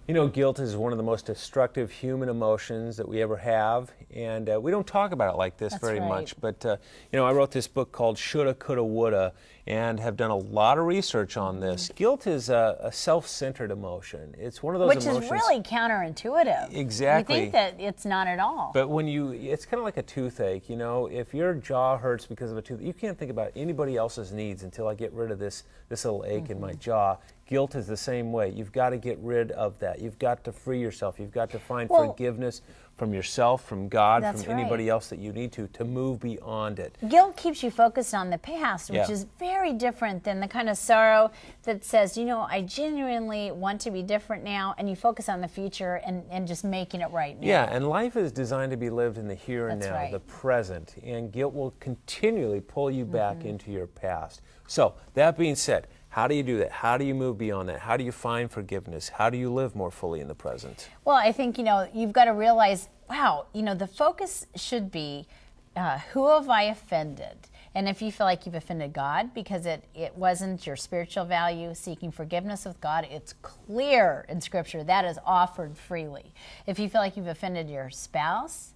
You know, guilt is one of the most destructive human emotions that we ever have, and we don't talk about it like this very much. But, you know, I wrote this book called Shoulda, Coulda, Woulda, and have done a lot of research on this. Guilt is a self-centered emotion. It's one of those emotions... Which is really counterintuitive. Exactly. You think that it's not at all. But when it's kind of like a toothache, you know, if your jaw hurts because of a tooth, you can't think about anybody else's needs until I get rid of this little ache in my jaw. Guilt is the same way. You've got to get rid of that. You've got to free yourself. You've got to find forgiveness from yourself, from God, from anybody else that you need to move beyond it. Guilt keeps you focused on the past, which is very different than the kind of sorrow that says, you know, I genuinely want to be different now, and you focus on the future and just making it right now. Yeah, and life is designed to be lived in the here and now, the present, and guilt will continually pull you back into your past. So, that being said, how do you do that? How do you move beyond that? How do you find forgiveness? How do you live more fully in the present? Well, I think, you know, you've got to realize, wow, you know, the focus should be, who have I offended? And if you feel like you've offended God because it wasn't your spiritual value, seeking forgiveness with God, it's clear in Scripture that is offered freely. If you feel like you've offended your spouse,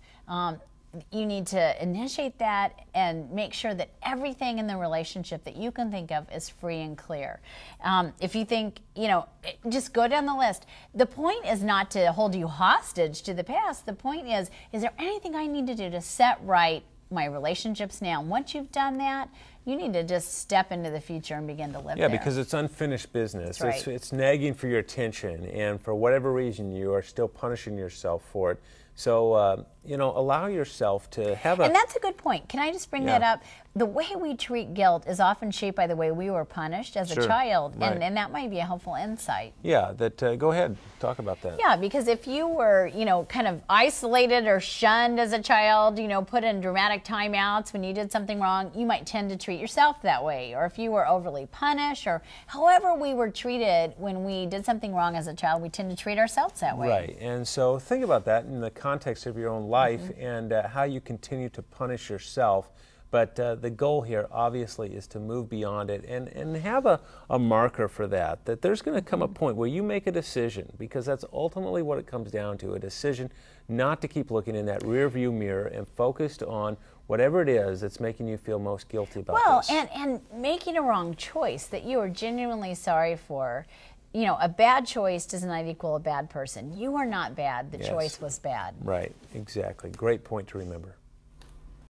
you need to initiate that and make sure that everything in the relationship that you can think of is free and clear. If you think, you know, just go down the list. The point is not to hold you hostage to the past. The point is there anything I need to do to set right my relationships now? And once you've done that, you need to just step into the future and begin to live there. Yeah, because it's unfinished business. That's right. It's nagging for your attention, and for whatever reason, you are still punishing yourself for it. So, you know, allow yourself to have And that's a good point. Can I just bring that up? The way we treat guilt is often shaped by the way we were punished as a child, and that might be a helpful insight. Yeah, go ahead, talk about that. Yeah, because if you were, you know, kind of isolated or shunned as a child, you know, put in dramatic timeouts when you did something wrong, you might tend to treat yourself that way. Or if you were overly punished, or however we were treated when we did something wrong as a child, we tend to treat ourselves that way. Right, and so think about that in the context of your own life and how you continue to punish yourself. But the goal here, obviously, is to move beyond it and have a marker for that, that there's going to come a point where you make a decision, because that's ultimately what it comes down to, a decision not to keep looking in that rear view mirror and focused on whatever it is that's making you feel most guilty about this. Well, and making a wrong choice that you are genuinely sorry for. You know, a bad choice does not equal a bad person. You are not bad. The choice was bad. Right, exactly. Great point to remember.